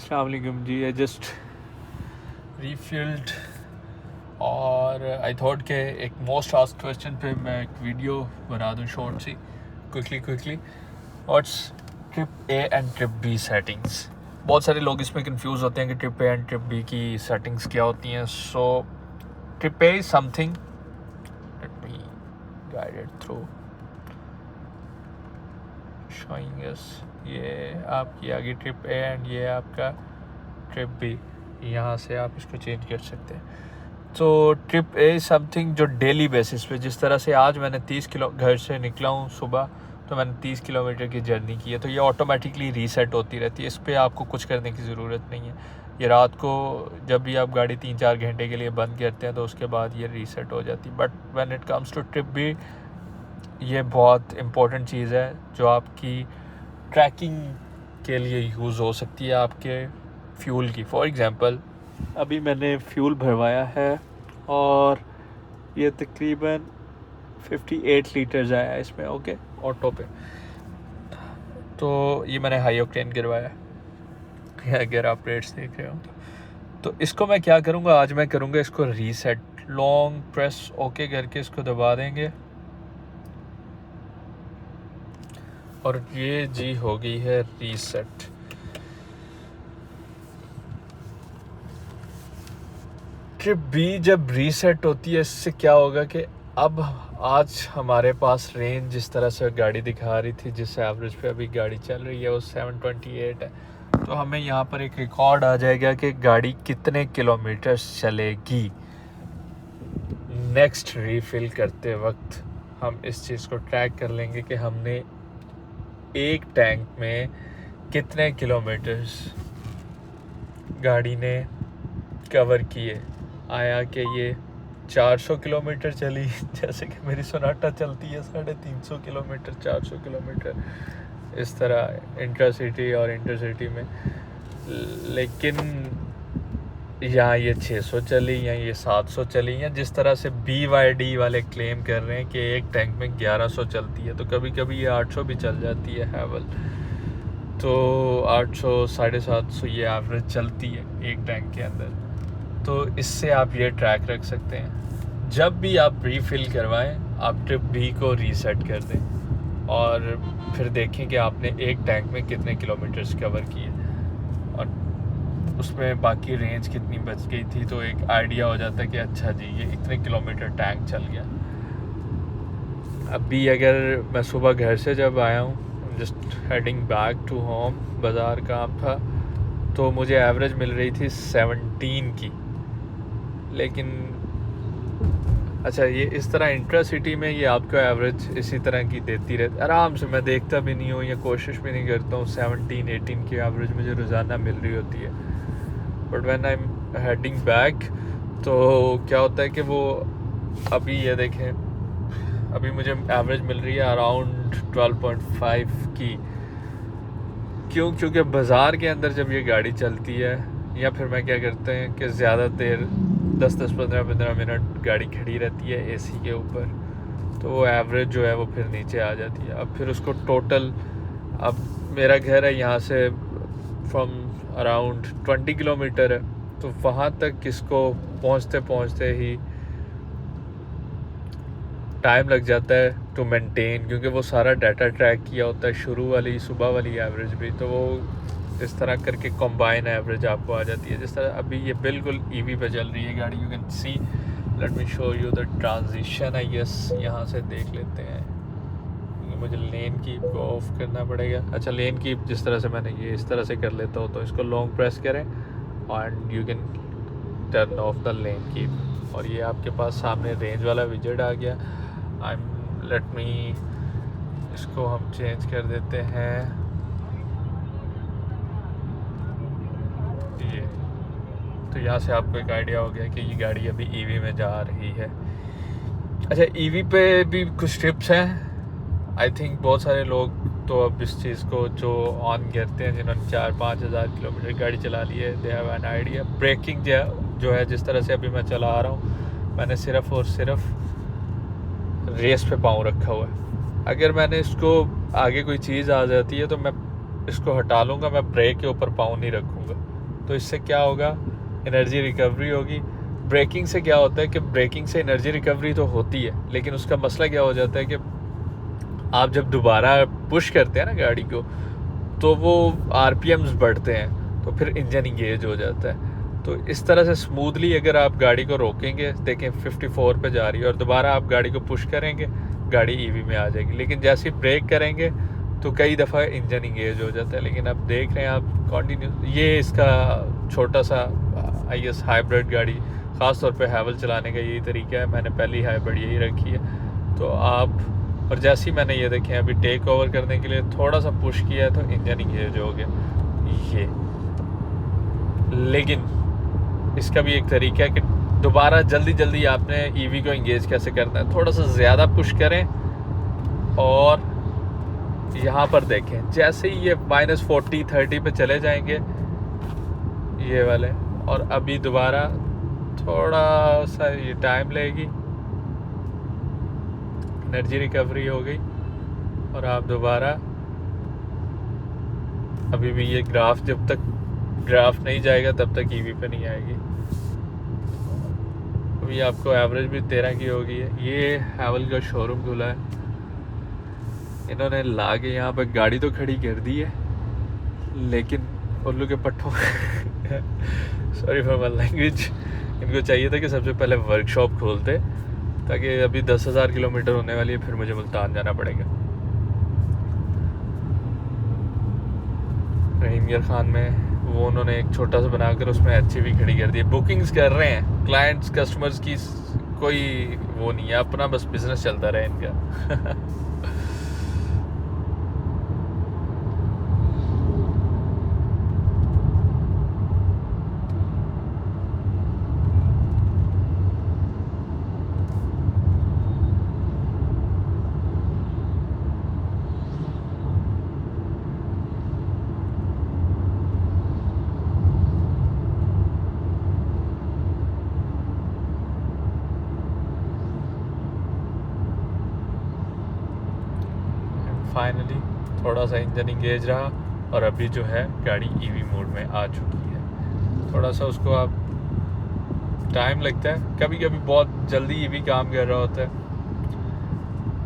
अस्सलाम वालेकुम जी। I just refilled और आई थॉट के एक मोस्ट आस्क्ड क्वेश्चन पे मैं एक वीडियो बना दूँ शॉर्ट सी quickly what's trip A and trip B settings. बहुत सारे लोग इसमें कंफ्यूज होते हैं कि trip A and trip B की सेटिंग्स क्या होती हैं। So trip A is something, let me guide it through showing us. ये आपकी आगे ट्रिप ए एंड ये आपका ट्रिप बी, यहाँ से आप इसको चेंज कर सकते हैं। तो ट्रिप ए समथिंग जो डेली बेसिस पे, जिस तरह से आज मैंने 30 किलो घर से निकला हूँ सुबह, तो मैंने 30 किलोमीटर की जर्नी की है, तो ये ऑटोमेटिकली रीसेट होती रहती है। इस पर आपको कुछ करने की ज़रूरत नहीं है। ये रात को जब भी आप गाड़ी 3-4 घंटे के लिए बंद करते हैं तो उसके बाद ये रीसेट हो जाती है। But when it comes to trip B, ये बहुत इम्पोर्टेंट चीज़ है जो आपकी ट्रैकिंग के लिए यूज़ हो सकती है आपके फ्यूल की। फॉर एग्ज़ाम्पल अभी मैंने फ्यूल भरवाया है और ये तकरीबन 58 लीटर्स आया है इसमें, ओके, ऑटो पे। तो ये मैंने हाई ऑक्टेन गिरवाया है, अगर आप रेट्स देख रहे हो तो इसको मैं क्या करूँगा, आज मैं करूँगा इसको रीसेट। लॉन्ग प्रेस ओके करके इसको दबा देंगे और ये जी हो गई है रीसेट। ट्रिप बी जब रीसेट होती है, इससे क्या होगा कि अब आज हमारे पास रेंज जिस तरह से गाड़ी दिखा रही थी, जिस एवरेज पे अभी गाड़ी चल रही है वो 728 है। तो हमें यहाँ पर एक रिकॉर्ड आ जाएगा कि गाड़ी कितने किलोमीटर चलेगी। नेक्स्ट रीफिल करते वक्त हम इस चीज़ को ट्रैक कर लेंगे कि हमने एक टैंक में कितने किलोमीटर्स गाड़ी ने कवर किए। आया कि ये 400 किलोमीटर चली, जैसे कि मेरी सोनाटा चलती है 350 किलोमीटर, 400 किलोमीटर इस तरह इंट्रासिटी और इंटरसिटी में। लेकिन यहाँ ये 600 चली या ये 700 चली, या जिस तरह से BYD वाले क्लेम कर रहे हैं कि एक टैंक में 1100 चलती है, तो कभी कभी ये 800 भी चल जाती है हैवल। तो 800 750 ये एवरेज चलती है एक टैंक के अंदर। तो इससे आप ये ट्रैक रख सकते हैं। जब भी आप रीफिल करवाएं, आप ट्रिप बी को रीसेट कर दें और फिर देखें कि आपने एक टैंक में कितने किलोमीटर्स कवर किए और उसमें बाकी रेंज कितनी बच गई थी। तो एक आइडिया हो जाता है कि अच्छा जी ये इतने किलोमीटर टैंक चल गया। अभी अगर मैं सुबह घर से जब आया हूँ, just heading back to home, बाज़ार काम था, तो मुझे एवरेज मिल रही थी 17 की। लेकिन अच्छा, ये इस तरह इंट्रा सिटी में ये आपको एवरेज इसी तरह की देती रहती आराम से। मैं देखता भी नहीं हूँ या कोशिश भी नहीं करता हूँ। 17-18 की एवरेज मुझे रोज़ाना मिल रही होती है। But when I am heading back, तो क्या होता है कि वो अभी ये देखें, अभी मुझे एवरेज मिल रही है अराउंड 12.5 की। क्यों? क्योंकि बाज़ार के अंदर जब ये गाड़ी चलती है, या फिर मैं क्या करते हैं कि ज़्यादा देर 10-10, 15-15 मिनट गाड़ी खड़ी रहती है एसी के ऊपर, तो वो एवरेज जो है वो फिर नीचे आ जाती है। अब फिर उसको टोटल, अब मेरा घर है यहाँ से फ्रॉम अराउंड 20 किलोमीटर है, तो वहाँ तक किसको पहुँचते पहुँचते ही टाइम लग जाता है टू मेंटेन, क्योंकि वो सारा डाटा ट्रैक किया होता है, शुरू वाली सुबह वाली एवरेज भी। तो वो इस तरह करके कंबाइन एवरेज आपको आ जाती है। जिस तरह अभी ये बिल्कुल ईवी पे चल रही है गाड़ी, you can see, let me show you the transition. I guess यहाँ से देख लेते हैं, मुझे लेन कीप को ऑफ करना पड़ेगा। अच्छा, लेन कीप जिस तरह से मैंने ये इस तरह से कर लेता हूँ, तो इसको लॉन्ग प्रेस करें and you can turn off the lane keep, और ये आपके पास सामने रेंज वाला विजेट आ गया। लेट मी इसको हम चेंज कर देते हैं ये। तो यहाँ से आपको एक आइडिया हो गया कि ये गाड़ी अभी ईवी में जा रही है। अच्छा, ईवी पे भी कुछ टिप्स हैं। आई थिंक बहुत सारे लोग तो अब इस चीज़ को जो ऑन करते हैं, जिन्होंने 4-5 हज़ार किलोमीटर गाड़ी चला ली है, they have an idea. Braking जो है जिस तरह से अभी मैं चला आ रहा हूँ, मैंने सिर्फ़ और सिर्फ रेस पे पाँव रखा हुआ है। अगर मैंने इसको आगे कोई चीज़ आ जाती है तो मैं इसको हटा लूँगा, मैं ब्रेक के ऊपर पाँव नहीं रखूँगा। तो इससे क्या होगा, एनर्जी रिकवरी होगी। ब्रेकिंग से क्या होता है कि ब्रेकिंग से एनर्जी रिकवरी तो होती है, लेकिन उसका मसला क्या हो जाता है कि आप जब दोबारा पुश करते हैं ना गाड़ी को, तो वो आरपीएम्स बढ़ते हैं, तो फिर इंजन इंगेज हो जाता है। तो इस तरह से स्मूथली अगर आप गाड़ी को रोकेंगे, देखें 54 पे जा रही है, और दोबारा आप गाड़ी को पुश करेंगे, गाड़ी ईवी में आ जाएगी। लेकिन जैसे ही ब्रेक करेंगे तो कई दफ़ा इंजन इंगेज हो जाता है। लेकिन अब देख रहे हैं आप कंटिन्यू, ये इसका छोटा सा आई एस हाइब्रिड गाड़ी, ख़ास तौर पे हैवल चलाने का यही तरीका है। मैंने पहली हाइब्रिड यही रखी है। तो आप, और जैसे ही मैंने ये देखें अभी टेक ओवर करने के लिए थोड़ा सा पुश किया है तो इंजन इंगेज हो गया ये। लेकिन इसका भी एक तरीका है कि दोबारा जल्दी जल्दी आपने ईवी को इंगेज कैसे करना है। थोड़ा सा ज़्यादा पुश करें और यहाँ पर देखें जैसे ही ये -40-30 पे चले जाएंगे ये वाले, और अभी दोबारा थोड़ा सा ये टाइम लेगी, एनर्जी रिकवरी हो गई, और आप दोबारा, अभी भी ये ग्राफ, जब तक ग्राफ नहीं जाएगा तब तक ईवी पे नहीं आएगी। अभी आपको एवरेज भी 13 की होगी है। ये हैवल का शोरूम खुला है, इन्होंने ला के यहाँ पर गाड़ी तो खड़ी कर दी है, लेकिन उल्लू के पट्टों सॉरी फॉर माय लैंग्वेज, इनको चाहिए था कि सबसे पहले वर्कशॉप खोलते, ताकि अभी 10,000 किलोमीटर होने वाली है, फिर मुझे मुल्तान जाना पड़ेगा। रहीमगर खान में वो उन्होंने एक छोटा सा बनाकर उसमें अच्छी भी खड़ी कर दी है। बुकिंग्स कर रहे हैं क्लाइंट्स, कस्टमर्स की कोई वो नहीं है, अपना बस बिजनेस चलता रहे इनका। फाइनली थोड़ा सा इंजन इंगेज रहा, और अभी जो है गाड़ी ईवी मोड में आ चुकी है। थोड़ा सा उसको आप टाइम लगता है, कभी कभी बहुत जल्दी ईवी काम कर रहा होता है,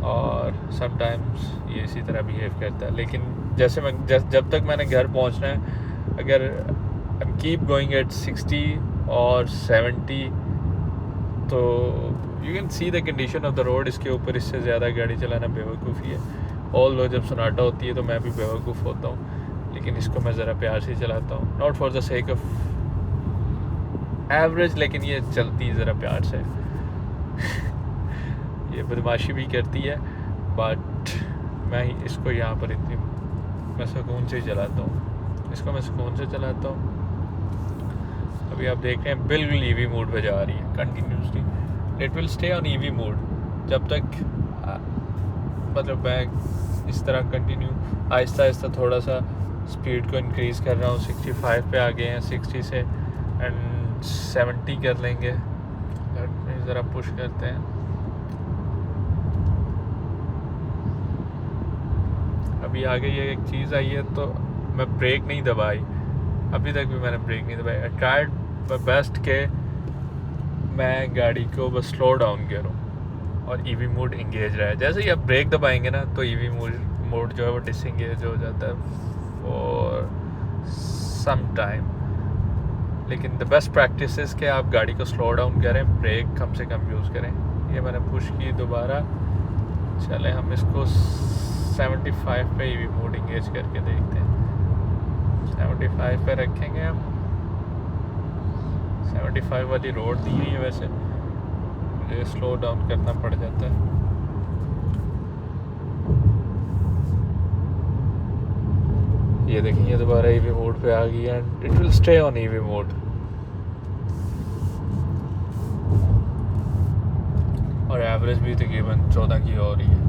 और समटाइम्स ये इसी तरह बिहेव करता है। लेकिन जैसे मैं जब तक मैंने घर पहुंचना है, अगर आई कीप गोइंग एट 60 और 70, तो you can see the condition of the road. इसके ऊपर इससे ज़्यादा गाड़ी चलाना बेवकूफ़ी है। ऑल दो जब सन्नाटा होती है तो मैं भी बेवकूफ़ होता हूँ, लेकिन इसको मैं ज़रा प्यार से चलाता हूँ, not for the sake of average, लेकिन ये चलती ज़रा प्यार से। ये बदमाशी भी करती है, बट मैं इसको यहाँ पर इतनी मैं सुकून से चलाता हूँ, इसको मैं सुकून से चलाता हूँ। अभी आप देख रहे हैं बिल्कुल ईवी मोड पे जा रही है continuously. It will stay on EV mode जब तक, मतलब मैं इस तरह कंटिन्यू आहिस्ता आहिस्ता थोड़ा सा स्पीड को इंक्रीज़ कर रहा हूँ। 65 पे आ गए हैं, 60 से एंड 70 कर लेंगे। ज़रा पुश करते हैं। अभी आगे ये एक चीज़ आई है, तो मैं ब्रेक नहीं दबाई, अभी तक भी मैंने ब्रेक नहीं दबाई। आई ट्राइड माय बेस्ट के मैं गाड़ी को बस स्लो डाउन करूँ और ईवी मोड इंगेज रहा है। जैसे ही आप ब्रेक दबाएंगे ना, तो ईवी मोड जो है वो डिसएंगेज हो जाता है फॉर सम टाइम। लेकिन द बेस्ट प्रैक्टिस है कि आप गाड़ी को स्लो डाउन करें, ब्रेक कम से कम यूज़ करें। ये मैंने पुश की दोबारा। चले हम इसको 75 पे ईवी मोड इंगेज करके देखते हैं। 75 पे रखेंगे हम। 75 वाली रोड दी हुई है, वैसे मुझे स्लो डाउन करना पड़ जाता है। ये देखेंगे दोबारा ईवी मोड पे आ गई and it will stay on EV mode. और एवरेज भी तकरीबन 14 की हो रही है।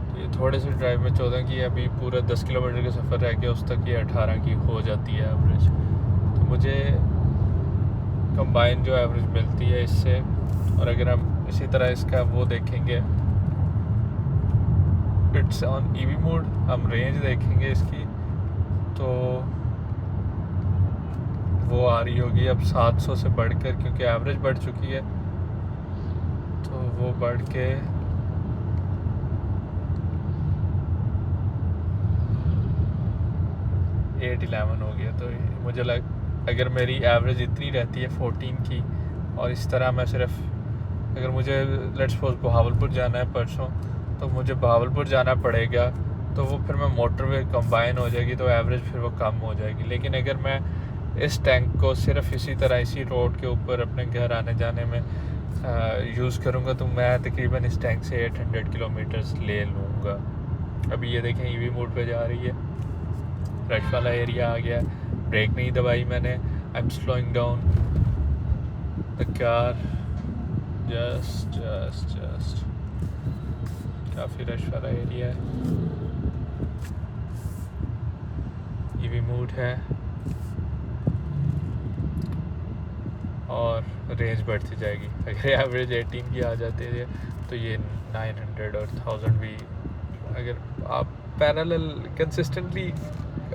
तो ये थोड़े से ड्राइव में 14 की, अभी पूरा 10 किलोमीटर का सफ़र रह गया, उस तक ये 18 की हो जाती है एवरेज। तो मुझे कंबाइन जो एवरेज मिलती है इससे, और अगर हम इसी तरह इसका वो देखेंगे, इट्स ऑन ईवी मोड, हम रेंज देखेंगे इसकी, तो आ रही होगी अब 700 से बढ़कर, क्योंकि एवरेज बढ़ चुकी है, तो वो बढ़ के 811 हो गया। तो मुझे अगर मेरी एवरेज इतनी रहती है 14 की, और इस तरह मैं सिर्फ, अगर मुझे लेट्स सपोज बहावलपुर जाना है परसों, तो मुझे बहावलपुर जाना पड़ेगा, तो वो फिर मैं मोटरवे कंबाइन हो जाएगी, तो एवरेज फिर वो कम हो जाएगी। लेकिन अगर मैं इस टैंक को सिर्फ इसी तरह इसी रोड के ऊपर अपने घर आने जाने में यूज़ करूँगा, तो मैं तकरीबन इस टैंक से 800 किलोमीटर्स ले लूँगा। अभी ये देखें ईवी मोड पे जा रही है, रश वाला एरिया आ गया, ब्रेक नहीं दबाई मैंने, I am slowing down the car, just काफ़ी रश वाला एरिया है, ईवी मोड है, और रेंज बढ़ती जाएगी। अगर एवरेज 18 की आ जाती है तो ये 900 और 1000 भी, अगर आप पैरेलल कंसिस्टेंटली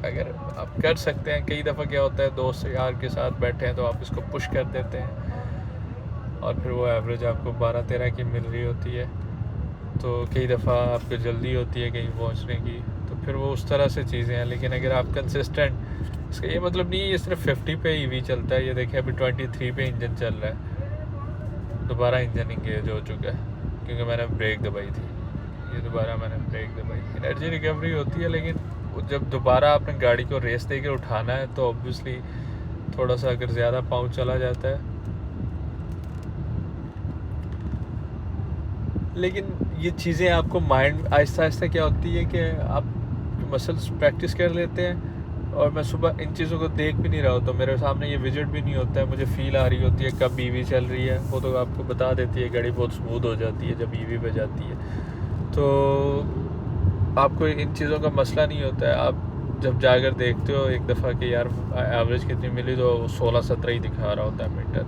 अगर आप कर सकते हैं। कई दफ़ा क्या होता है, दोस्त यार के साथ बैठे हैं तो आप इसको पुश कर देते हैं और फिर वो एवरेज आपको 12-13 की मिल रही होती है। तो कई दफ़ा आपको जल्दी होती है कहीं पहुंचने की, तो फिर वो उस तरह से चीज़ें हैं। लेकिन अगर आप कंसिस्टेंट, इसका ये मतलब नहीं है ये सिर्फ 50 पे ईवी चलता है। ये देखिए अभी 23 पे इंजन चल रहा है, दोबारा इंजन इंगेज हो चुका है क्योंकि मैंने ब्रेक दबाई थी। ये दोबारा मैंने ब्रेक दबाई, एनर्जी रिकवरी होती है। लेकिन जब दोबारा आपने गाड़ी को रेस दे के उठाना है तो ऑब्वियसली थोड़ा सा अगर ज़्यादा पाँव चला जाता है। लेकिन ये चीज़ें आपको माइंड आहिस्ता आहिस्ता क्या होती है कि आप मसल्स प्रैक्टिस कर लेते हैं। और मैं सुबह इन चीज़ों को देख भी नहीं रहा होता, मेरे सामने ये विजिट भी नहीं होता है, मुझे फ़ील आ रही होती है कब ईवी चल रही है। वो तो आपको बता देती है, गाड़ी बहुत स्मूथ हो जाती है जब ईवी पे जाती है। तो आपको इन चीज़ों का मसला नहीं होता है। आप जब जाकर देखते हो एक दफ़ा कि यार एवरेज कितनी मिली, तो 16-17 ही दिखा रहा होता है मीटर।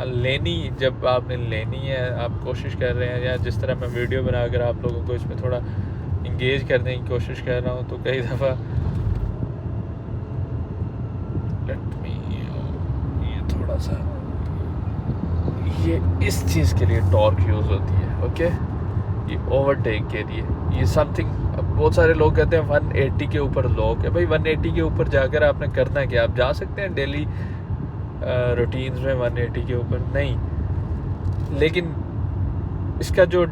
लेनी जब आपने लेनी है, आप कोशिश कर रहे हैं, या जिस तरह मैं वीडियो बनाकर आप लोगों को इसमें थोड़ा इंगेज करने की कोशिश कर रहा हूँ, तो कई दफ़ा ये थोड़ा सा ये इस चीज़ के लिए टॉर्क यूज़ होती है, ओके, ये ओवरटेक के लिए। ये समथिंग बहुत सारे लोग कहते हैं 180 के ऊपर लॉक है। भाई 180 के ऊपर जाकर आपने करना क्या? आप जा सकते हैं डेली रूटीन्स में 180 के ऊपर नहीं, लेकिन इसका जो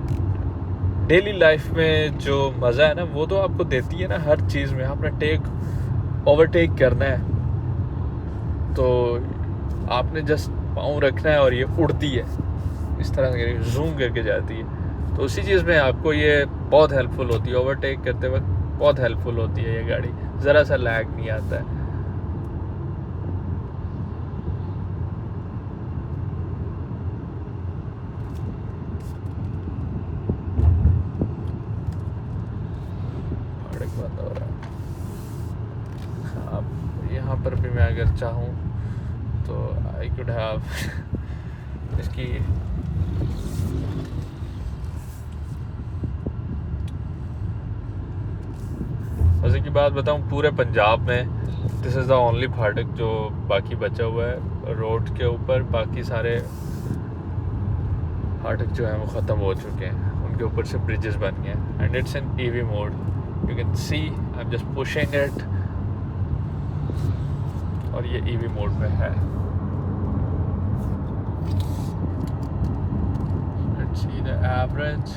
डेली लाइफ में जो मज़ा है ना, वो तो आपको देती है ना हर चीज़ में। आपने ओवरटेक करना है तो आपने जस्ट पाँव रखना है और ये उड़ती है इस तरह से, जूम करके जाती है। तो उसी चीज़ में आपको ये बहुत हेल्पफुल होती है, ओवरटेक करते वक्त बहुत हेल्पफुल होती है ये गाड़ी, ज़रा सा लैग नहीं आता है। बंद हो रहा है। अब यहाँ पर भी मैं अगर चाहूँ तो आई कुड हैव इसकी वैसे की बात बताऊँ, पूरे पंजाब में दिस इज़ द ओनली फाटक जो बाकी बचा हुआ है रोड के ऊपर। बाकी सारे फाटक जो हैं वो ख़त्म हो चुके हैं, उनके ऊपर से ब्रिजेस बन गए हैं। And it's in EV mode, you can see I'm just pushing it, और ये ईवी मोड में है। Let's see the average.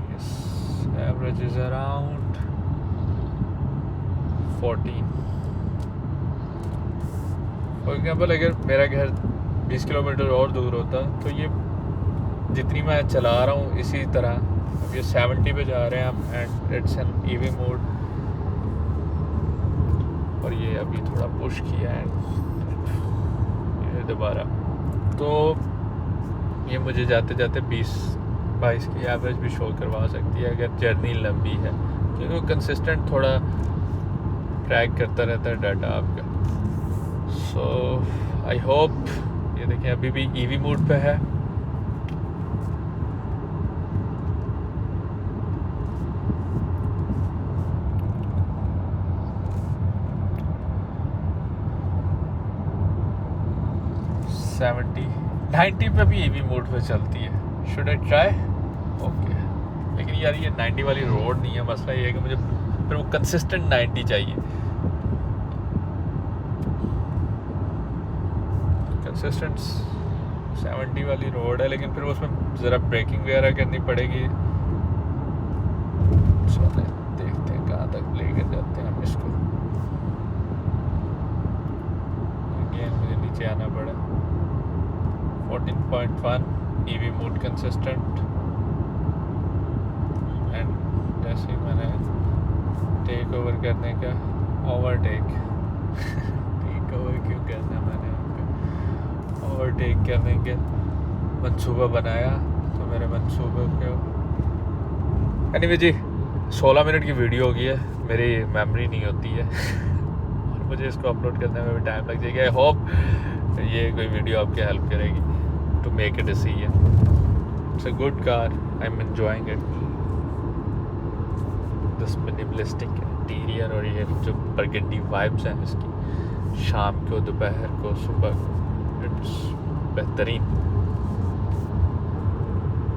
Yes, average is around 14. For example, अगर मेरा घर 20 किलोमीटर और दूर होता तो ये जितनी मैं चला रहा हूँ इसी तरह, अब ये 70 पे जा रहे हैं हम, and it's an EV mode. और ये अभी थोड़ा पुश किया है ये दोबारा, तो ये मुझे जाते जाते 20-22 की एवरेज भी शो करवा सकती है अगर जर्नी लंबी है, क्योंकि वो कंसिस्टेंट थोड़ा ट्रैक करता रहता है डाटा आपका। सो आई होप, ये देखें अभी भी ईवी मोड पे है। 70 90 पे भी ईवी मोड पे चलती है. Should I try? ओके. लेकिन यार ये 90 वाली रोड नहीं है. मसला ये है कि मुझे फिर वो कंसिस्टेंट 90 चाहिए. कंसिस्टेंट 70 वाली रोड है, लेकिन फिर उसमें ज़रा ब्रेकिंग वगैरह करनी पड़ेगी. चलो देखते हैं कहाँ तक लेकर जाते हैं हम इसको. अगेन मुझे नीचे आना पड़ा. 14.1 ईवी मोड कंसिस्टेंट. एंड जैसे ही मैंने टेक ओवर करने का ओवरटेक टेक ओवर क्यों करना मैंने ओवरटेक करने के मंसूबा बनाया, तो मेरे मंसूबे को एनीवे जी 16 मिनट की वीडियो होगी है. मेरी मेमोरी नहीं होती है और मुझे इसको अपलोड करने में भी टाइम लग जाएगा. आई होप ये कोई वीडियो आपकी हेल्प करेगी to make a decision. It's a good car. I am enjoying it. This minimalistic interior और ये जो बरगंडी वाइब्स हैं इसकी, शाम को, दोपहर को, सुबह को, इट्स बेहतरीन.